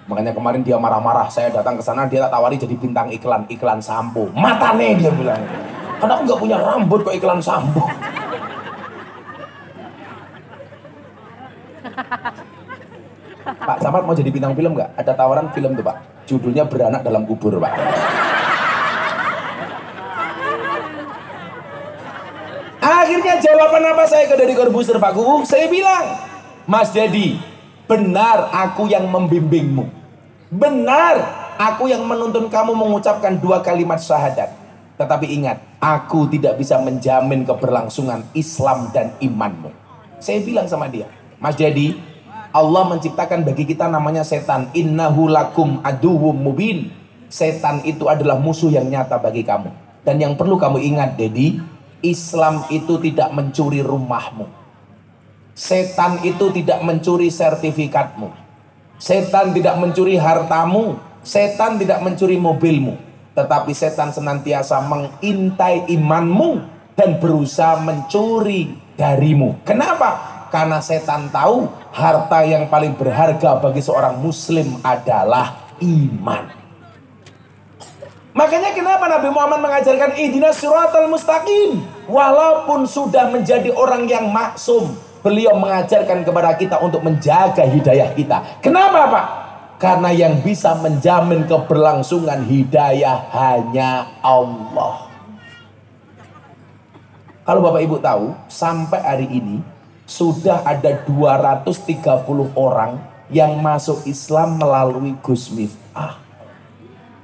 Makanya kemarin dia marah-marah, saya datang ke sana, dia tak tawari jadi bintang iklan sampo. Matane dia bilang, karena aku nggak punya rambut kok iklan sampo. Pak Samad mau jadi bintang film nggak? Ada tawaran film tuh Pak. Judulnya Beranak Dalam Kubur, Pak. Akhirnya jawaban apa saya ke Deddy Corbuzier, Pak Kuku? Saya bilang, Mas Deddy, benar aku yang membimbingmu. Benar aku yang menuntun kamu mengucapkan 2 kalimat syahadat. Tetapi ingat, aku tidak bisa menjamin keberlangsungan Islam dan imanmu. Saya bilang sama dia, Mas Deddy, Allah menciptakan bagi kita namanya setan. Innahu lakum aduwwum mubin. Setan itu adalah musuh yang nyata bagi kamu. Dan yang perlu kamu ingat, Deddy, Islam itu tidak mencuri rumahmu. Setan itu tidak mencuri sertifikatmu. Setan tidak mencuri hartamu. Setan tidak mencuri mobilmu. Tetapi setan senantiasa mengintai imanmu dan berusaha mencuri darimu. Kenapa? Karena setan tahu harta yang paling berharga bagi seorang muslim adalah iman. Makanya kenapa Nabi Muhammad mengajarkan ihdinas siratal mustaqim. Walaupun sudah menjadi orang yang maksum, beliau mengajarkan kepada kita untuk menjaga hidayah kita. Kenapa, Pak? Karena yang bisa menjamin keberlangsungan hidayah hanya Allah. Kalau Bapak Ibu tahu, sampai hari ini sudah ada 230 orang yang masuk Islam melalui Gus Miftah.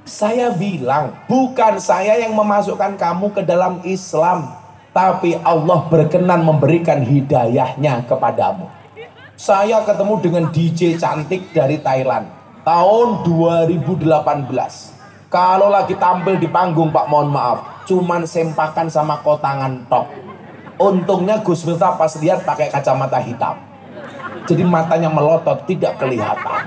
Saya bilang, bukan saya yang memasukkan kamu ke dalam Islam, tapi Allah berkenan memberikan hidayahnya kepadamu. Saya ketemu dengan DJ cantik dari Thailand tahun 2018. Kalau lagi tampil di panggung, Pak, mohon maaf, cuman sempakan sama kotangan tok. Untungnya Gus Miftah pas lihat pakai kacamata hitam, jadi matanya melotot, tidak kelihatan.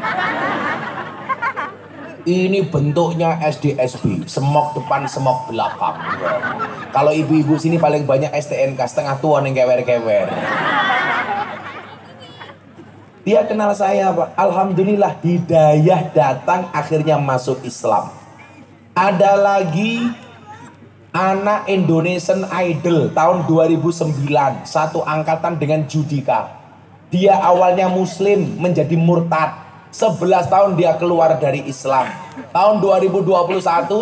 Ini bentuknya SDSB, semok depan semok belakang. Kalau ibu-ibu sini paling banyak STNK, setengah tua yang kewer-kewer. Dia kenal saya, Pak. Alhamdulillah hidayah datang, akhirnya masuk Islam. Ada lagi anak Indonesian Idol tahun 2009, satu angkatan dengan Judika. Dia awalnya muslim menjadi murtad. 11 tahun dia keluar dari Islam. Tahun 2021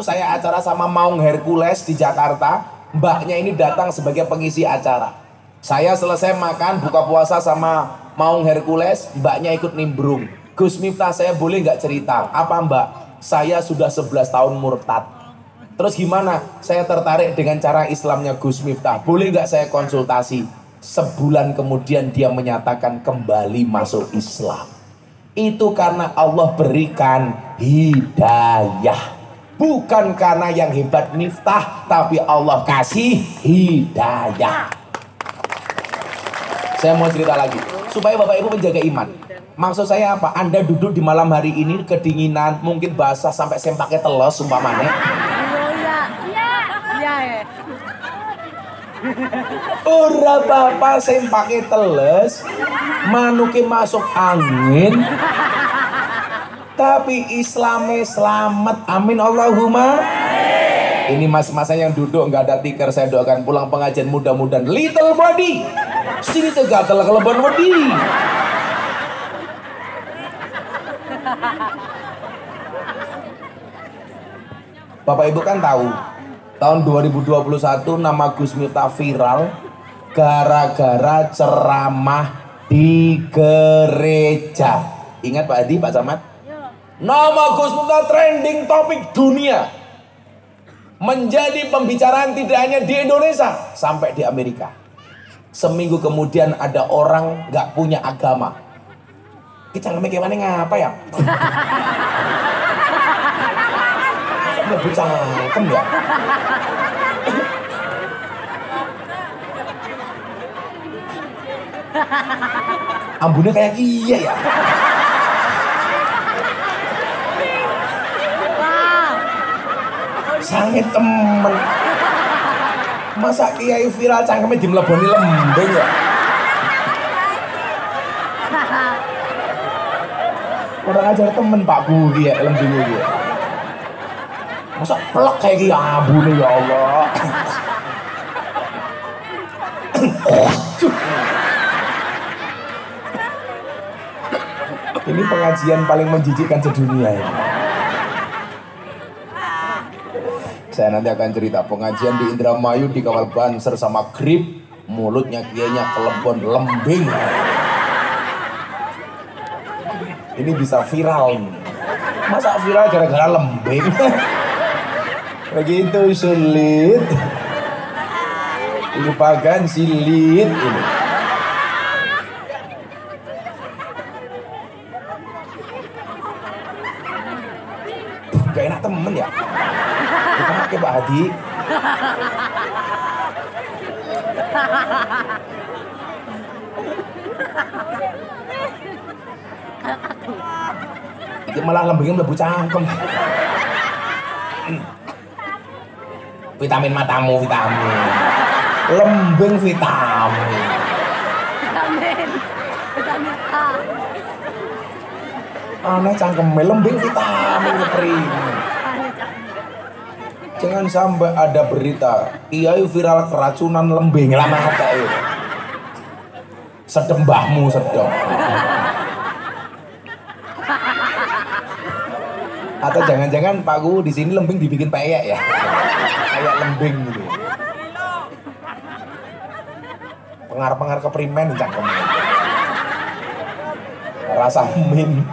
saya acara sama Maung Hercules di Jakarta. Mbaknya ini datang sebagai pengisi acara. Saya selesai makan buka puasa sama Maung Hercules, mbaknya ikut nimbrung. Gus Miftah, saya boleh nggak cerita? Apa, Mbak? Saya sudah 11 tahun murtad. Terus gimana? Saya tertarik dengan cara Islamnya Gus Miftah. Boleh nggak saya konsultasi? Sebulan kemudian dia menyatakan kembali masuk Islam. Itu karena Allah berikan hidayah. Bukan karena yang hebat Miftah, tapi Allah kasih hidayah. Saya mau cerita lagi, supaya Bapak Ibu menjaga iman. Maksud saya apa? Anda duduk di malam hari ini kedinginan, mungkin basah sampai sempaknya telos umpamanya. Ora apa-apa sempake teles, manuke masuk angin, tapi Islame selamat. Amin Allahumma. Ini mas-masa yang duduk nggak ada tikar, saya doakan pulang pengajian mudah-mudahan little body sini tegatel kelebon wedi. Bapak Ibu kan tahu, tahun 2021 nama Gus Miftah viral gara-gara ceramah di gereja. Ingat Pak Adi, Pak Samad? Nama Gus Miftah trending topik dunia. Menjadi pembicaraan tidak hanya di Indonesia, sampai di Amerika. Seminggu kemudian ada orang nggak punya agama. Kita gimana ngapa ya? Nggak bercangkem ya? Ambunnya kayak iya ya? Sangat temen. Masa kiai viral cangkemnya dimleboni lembing ya? Orang ajar temen Pak Budi ya, lembingnya dia. Masa pelak kayak gini ambune ya Allah. Ini pengajian paling menjijikkan sedunia ya. Saya nanti akan cerita pengajian di Indramayu dikawal banser sama grip, mulutnya kiainya kelebon lembing. Ini bisa viral ini. Masa viral gara-gara lembing? Begitu sulit. Lupakan silit ini. Gak enak temen ya? Bukan pakai Pak Hadi. Itu malah lembingnya mlebu cangkem. Vitamin matamu, vitamin. Lembing vitamin. Vitamin A. Aneh cangkemnya lembing vitamin kering. Jangan sampai ada berita kiai viral keracunan lembing lama kata itu. Sedembahmu sedem. Atau jangan-jangan Pak Guru di sini lembing dibikin peyek ya, kayak lembing gitu. Pengar-pengar keprimen cangkemnya. Rasa min.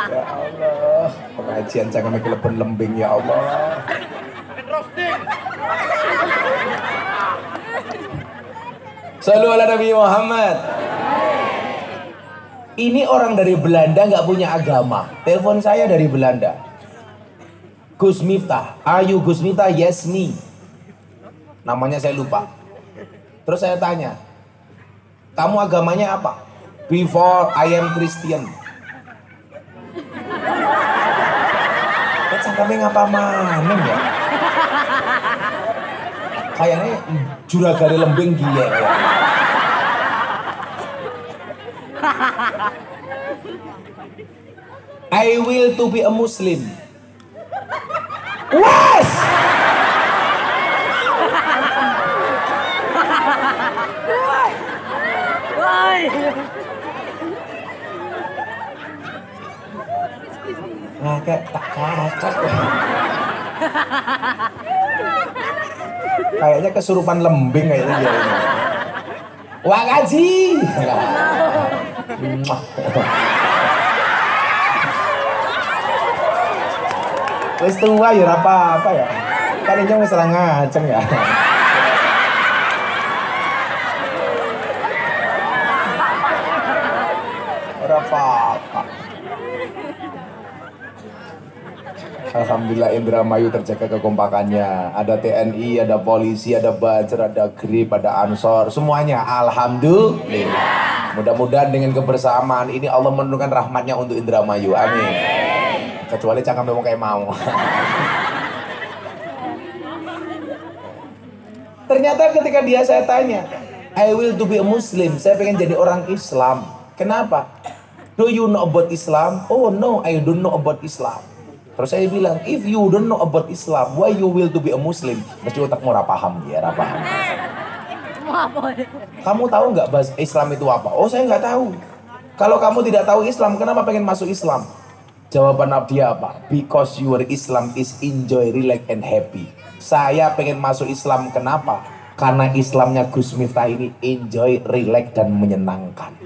Ya Allah, pengajian jangan keleben lembing ya Allah. Shallu ala Nabi Muhammad. Ini orang dari Belanda nggak punya agama. Telepon saya dari Belanda. Gus Miftah, ayu Gus Miftah, yes me. Namanya saya lupa. Terus saya tanya, kamu agamanya apa? Before I am Christian. Cangkemnya ngapa maning ya? Kayaknya juragari lembing gila ya. I will to be a Muslim. Wes! Woi. Nah, kayak tak kacak ya. Kayaknya kesurupan lembing kayaknya dia ini. Wah gaji. Wis tua ya apa ya. Kan ini wis ora ngaceng ya. Ora apa-apa. Alhamdulillah Indramayu terjaga kekompakannya. Ada TNI, ada polisi, ada Banser, ada Grip, ada Ansor, semuanya. Alhamdulillah. Mudah-mudahan dengan kebersamaan ini Allah menurunkan rahmatnya untuk Indramayu. Amin. Kecuali cangkem memang kayak mau. Ternyata ketika dia saya tanya, I will to be a Muslim. Saya pengen jadi orang Islam. Kenapa? Do you know about Islam? Oh no, I don't know about Islam. Terus saya bilang, if you don't know about Islam, why you will to be a Muslim? Mesti otakmu ora paham ya, ora paham. Kamu tahu nggak bahasa Islam itu apa? Oh saya nggak tahu. Kalau kamu tidak tahu Islam, kenapa pengen masuk Islam? Jawaban dia apa? Because your Islam is enjoy, relax, and happy. Saya pengen masuk Islam, kenapa? Karena Islamnya Gus Miftah ini enjoy, relax, dan menyenangkan.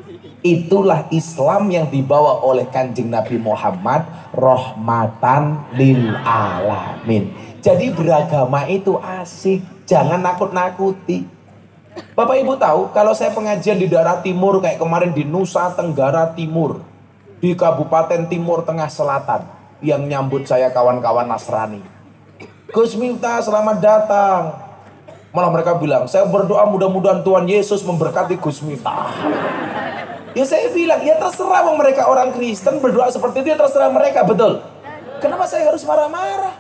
Itulah Islam yang dibawa oleh Kanjeng Nabi Muhammad, rahmatan lil alamin. Jadi beragama itu asik, jangan nakut-nakuti. Bapak Ibu tahu kalau saya pengajian di daerah timur kayak kemarin di Nusa Tenggara Timur, di Kabupaten Timur Tengah Selatan, yang nyambut saya kawan-kawan Nasrani. Gus Miftah selamat datang. Malah mereka bilang, saya berdoa mudah-mudahan Tuhan Yesus memberkati Gus Miftah. Ya saya bilang, ya terserah mereka orang Kristen berdoa seperti itu, ya terserah mereka, betul. Kenapa saya harus marah-marah?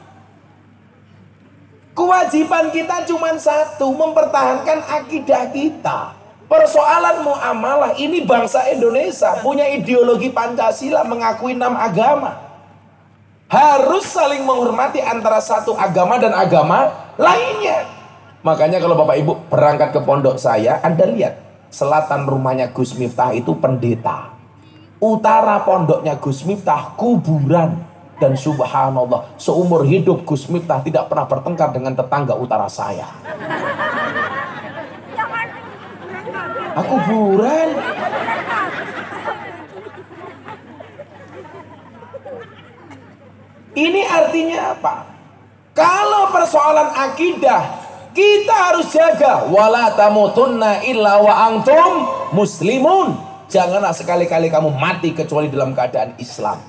Kewajiban kita cuma satu, mempertahankan akidah kita. Persoalan muamalah, ini bangsa Indonesia punya ideologi Pancasila, mengakui 6 agama. Harus saling menghormati antara satu agama dan agama lainnya. Makanya kalau Bapak Ibu berangkat ke pondok saya, Anda lihat selatan rumahnya Gus Miftah itu pendeta, utara pondoknya Gus Miftah kuburan. Dan subhanallah, seumur hidup Gus Miftah tidak pernah bertengkar dengan tetangga utara saya. Aku buran. Ini artinya apa? Kalau persoalan akidah, kita harus jaga. Wala tamutunna illa wa antum muslimun. Janganlah sekali-kali kamu mati kecuali dalam keadaan Islam.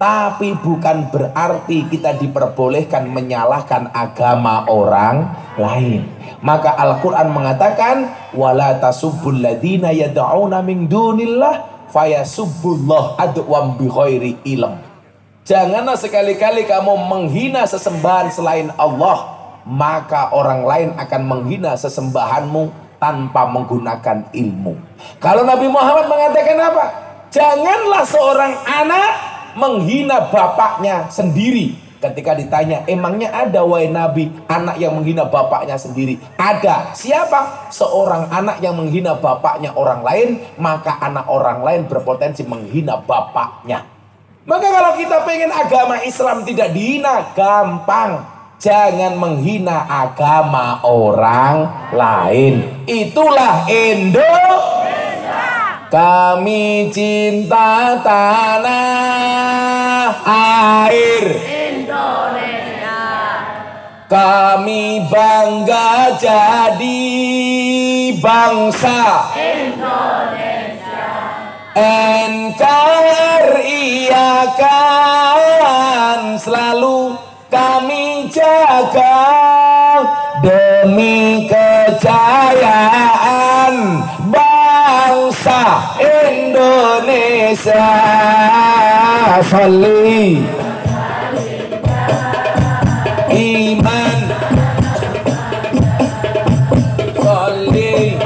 Tapi bukan berarti kita diperbolehkan menyalahkan agama orang lain. Maka Al-Quran mengatakan, wala tasubbul ladina yad'una min dunillah fayasubbullah adwam bi ghairi ilm. Janganlah sekali-kali kamu menghina sesembahan selain Allah, maka orang lain akan menghina sesembahanmu tanpa menggunakan ilmu. Kalau Nabi Muhammad mengatakan apa? Janganlah seorang anak menghina bapaknya sendiri. Ketika ditanya, emangnya ada wahai Nabi anak yang menghina bapaknya sendiri? Ada. Siapa? Seorang anak yang menghina bapaknya orang lain, maka anak orang lain berpotensi menghina bapaknya. Maka kalau kita pengen agama Islam tidak dihina, gampang. Jangan menghina agama orang lain. Itulah Indonesia. Kami cinta tanah air Indonesia. Kami bangga jadi bangsa Indonesia. NKRI akan selalu kami jaga demi kejayaan bangsa Indonesia. Sholli iman sholli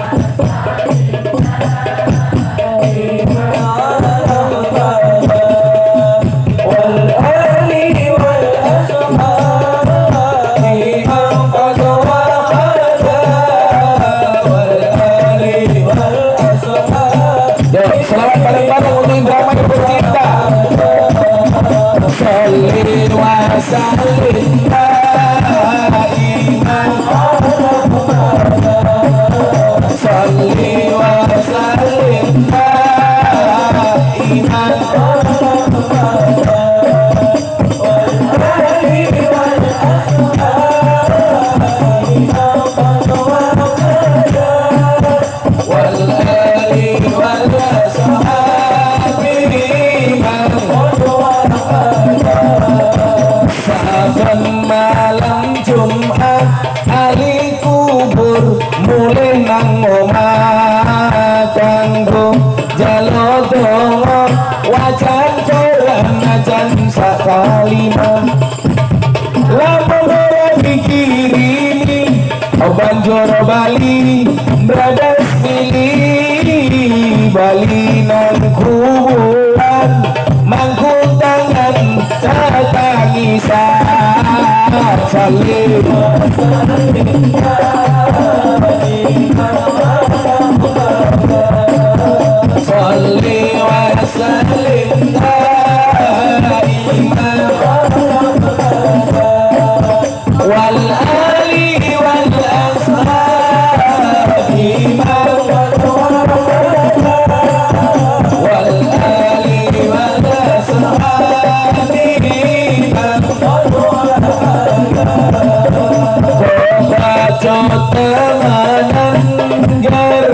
malam Jumat ali kubur mulai nang omah kanggo jalo donga wajan jalan ajan sakalimah lamun ora dikirimi banjur Bali bradas milih Bali nang kuburan mangkung tangan tangisan salim salli wa sallim daiman wal ali wal ashabi wal ali wal ashabi temenan ger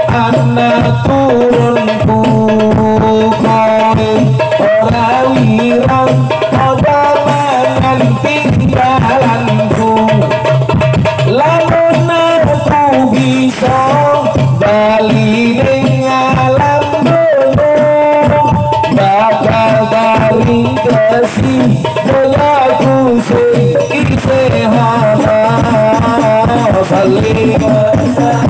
anak turunku kowe ora wirang ora mangan tinggalanku lamun aku bisa bali ning alam dono bakal dari kasih doyaku sing isih ana salli wa sallim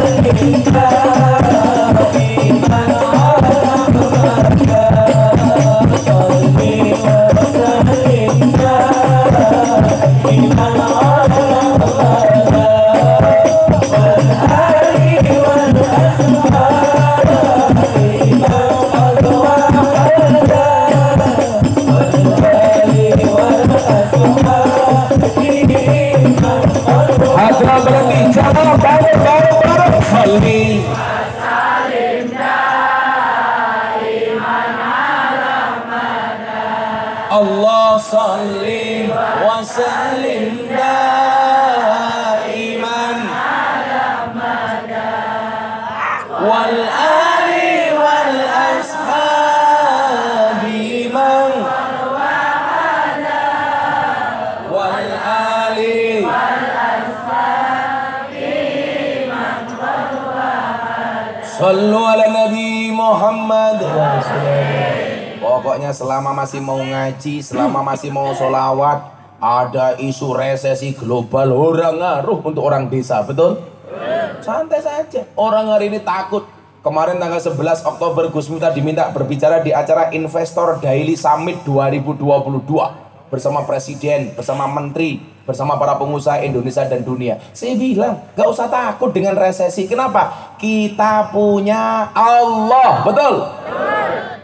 Insyaallah bareng salli Allah salli wa sallim daiman wal ali wal ashabi man wal ali wal ashabi man sallu ala nabi Muhammad. Pokoknya selama masih mau ngaji, selama masih mau sholawat, ada isu resesi global, orang ngaruh untuk orang desa, betul? Santai saja. Orang hari ini takut. Kemarin tanggal 11 Oktober Gus Miftah diminta berbicara di acara Investor Daily Summit 2022 bersama presiden, bersama menteri, bersama para pengusaha Indonesia dan dunia. Saya bilang, gak usah takut dengan resesi. Kenapa? Kita punya Allah, betul?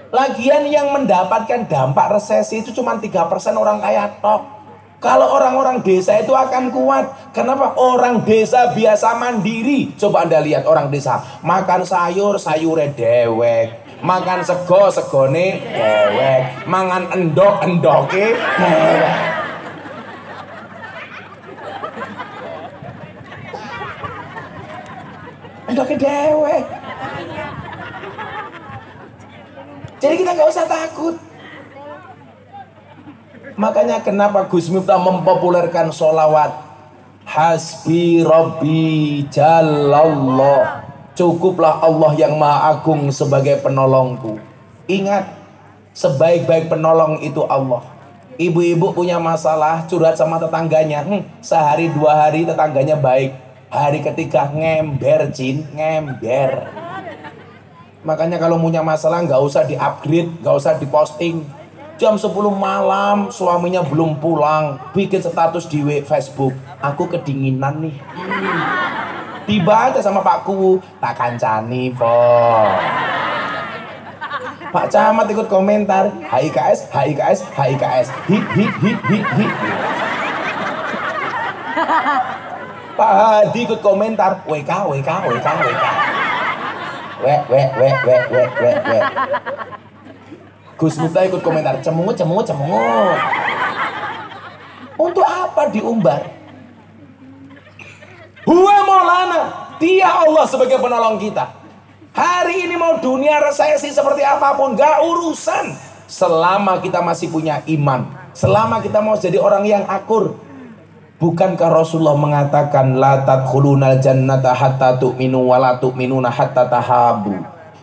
Lagian yang mendapatkan dampak resesi itu cuma 3% orang kaya tok. Kalau orang-orang desa itu akan kuat. Kenapa? Orang desa biasa mandiri. Coba Anda lihat orang desa makan sayur, sayure dewek, makan sego, segone dewek, mangan endok, endoke dewek. Endoke dewek. Jadi kita nggak usah takut. Makanya kenapa Gus Miftah mempopulerkan sholawat Hasbi Rabbi Jalallah, cukuplah Allah yang Maha Agung sebagai penolongku. Ingat, sebaik-baik penolong itu Allah. Ibu-ibu punya masalah, curhat sama tetangganya, sehari 2 hari tetangganya baik, hari ketiga ngember, ngember. Makanya kalau punya masalah nggak usah di-upgrade, nggak usah diposting. Jam 10 malam suaminya belum pulang, bikin status di Facebook, aku kedinginan nih. Dibaca sama Pak Kuwu, tak kancani po. Pak Camat ikut komentar, HIKS, HIKS, HIKS, hit hit hit hit hit. Pak Hadi ikut komentar, WK, WK, WK, WK. Wek. Gus Miftah ikut komentar, cemungut. Untuk apa diumbar? Huwa Maulana, dia Allah sebagai penolong kita. Hari ini mau dunia resesi seperti apapun, gak urusan. Selama kita masih punya iman, selama kita mau jadi orang yang akur. Bukankah Rasulullah mengatakan la tadkhulunal jannata hatta tu'minu wa la tu'minuna hatta tahabu.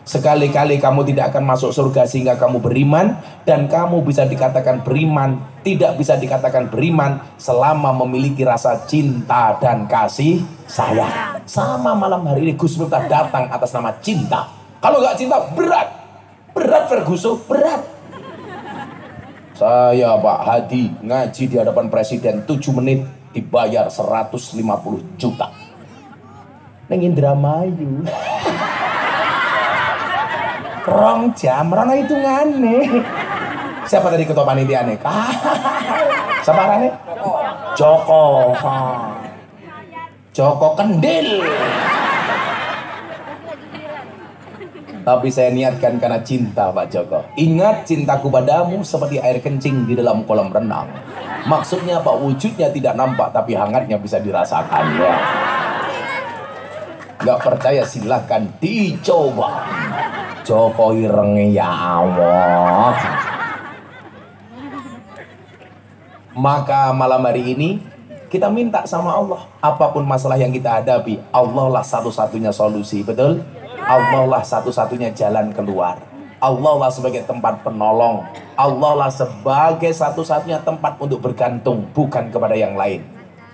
Sekali-kali kamu tidak akan masuk surga sehingga kamu beriman, dan kamu bisa dikatakan beriman, tidak bisa dikatakan beriman selama memiliki rasa cinta dan kasih sayang. Sama malam hari ini Gus Miftah datang atas nama cinta. Kalau nggak cinta berat Ferguson, berat. Saya Pak Hadi ngaji di hadapan presiden 7 menit dibayar 150 juta. Neng Indramayu. Rong jam, rana hitungane. Siapa tadi ketua panitia nih? Siapa nih? Joko Kendil. Tapi saya niatkan karena cinta Pak Joko. Ingat, cintaku padamu seperti air kencing di dalam kolam renang. Maksudnya Pak, wujudnya tidak nampak tapi hangatnya bisa dirasakan ya. Gak percaya silahkan dicoba. Joko ireng ya Allah. Maka malam hari ini kita minta sama Allah, apapun masalah yang kita hadapi, Allah lah satu-satunya solusi, betul? Allah lah satu-satunya jalan keluar. Allah lah sebagai tempat penolong. Allah lah sebagai satu-satunya tempat untuk bergantung, bukan kepada yang lain.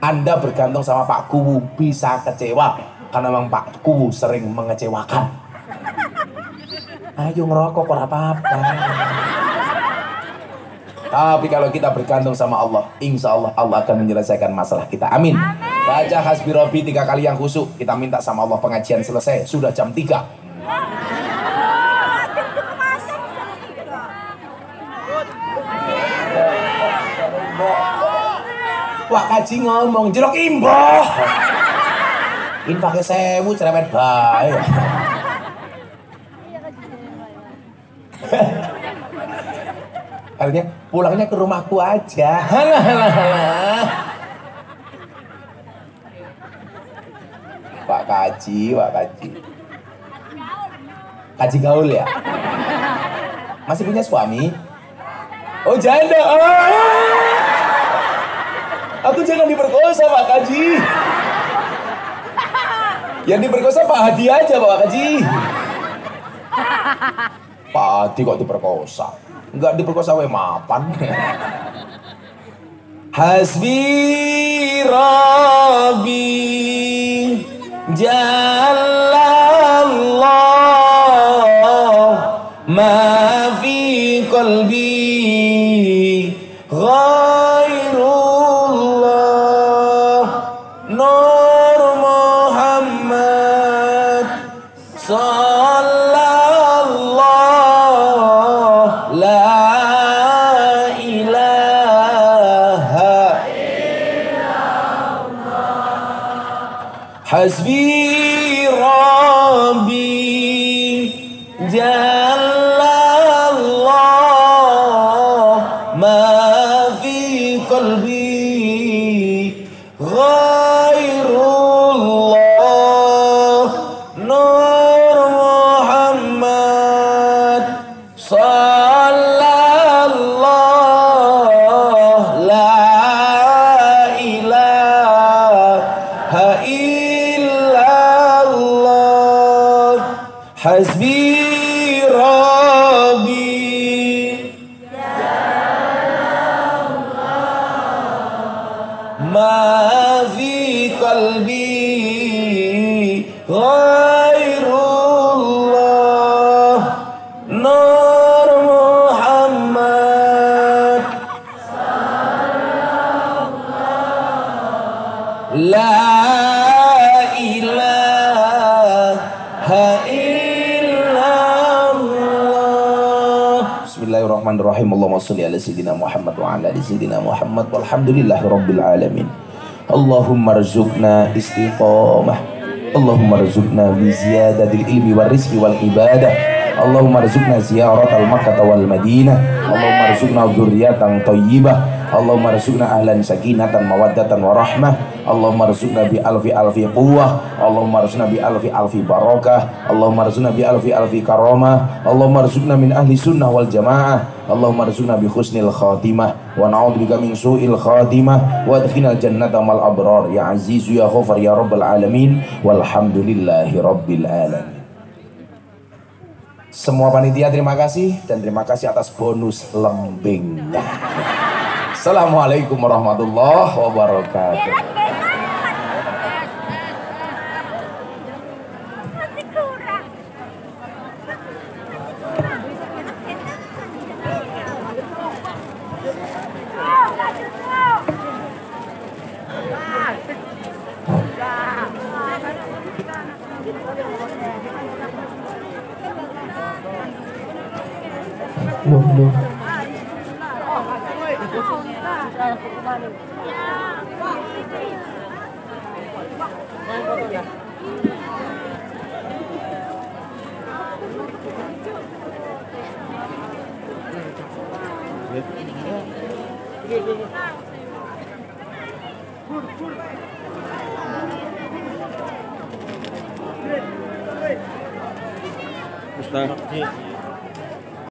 Anda bergantung sama Pak Kuwu bisa kecewa, karena memang Pak Kuwu sering mengecewakan. Ayo ngerokok kok apa-apa. Tapi kalau kita bergantung sama Allah, insya Allah Allah akan menyelesaikan masalah kita. Amin. Baca Hasbi Rabbi 3 kali yang khusyuk. Kita minta sama Allah pengajian selesai. Sudah jam 3. Wah kaji ngomong jeruk imboh. Infaknya 1000 cerewet bae. Artinya pulangnya ke rumahku aja. Halah, halah, halah. Pak Kaji. Kaji gaul ya? Masih punya suami? Oh janda. Aku jangan diperkosa Pak Kaji. Yang diperkosa Pak Hadi aja Pak Kaji. Pak Hadi kok diperkosa? Enggak diperkosa we mapan. Hasbi Rabbi Jalallah ma fi qalbi ghairullah Nur Muhammad sallallahu la ilaha Hasbi Rabbi Jalallah ma fi qalbi ghairullah Nur Muhammad sallallahu la ilaha Hasbi Rabbi ma fi qalbi ghairullah Nur Muhammad la ilaha Bismillahirrahmanirrahim. Allahumma sholli ala sayyidina Muhammad wa ala ali sayyidina Muhammad walhamdulillahi rabbil alamin. Allahumma rzuqna istiqamah. Allahumma rzuqna bi ziyadatil ilmi wal rizqi wal ibadah. Allahumma rzuqna ziyaratal Makkah wal Madinah. Allahumma rzuqna dzurriyyatan thayyibah. Allahumma rzuqna ahlan sakinatan mawaddatan wa rahmah. Allahumma rzuqna bi alfi quwwah. Allahumma rzuqna bi alfi barakah. Allahumma rzuqna bi alfi karamah. Allahumma rzuqna min ahli sunnah wal jamaah. Allahumma rzuqna bi husnil khatimah wa na'udzubika min su'il khatimah wa adkhilnal jannata mal abrar ya aziz ya ghafar ya rabbal alamin walhamdulillahi rabbil alamin. Semua panitia terima kasih dan terima kasih atas bonus lembingnya. Assalamualaikum warahmatullahi wabarakatuh. Ustaz.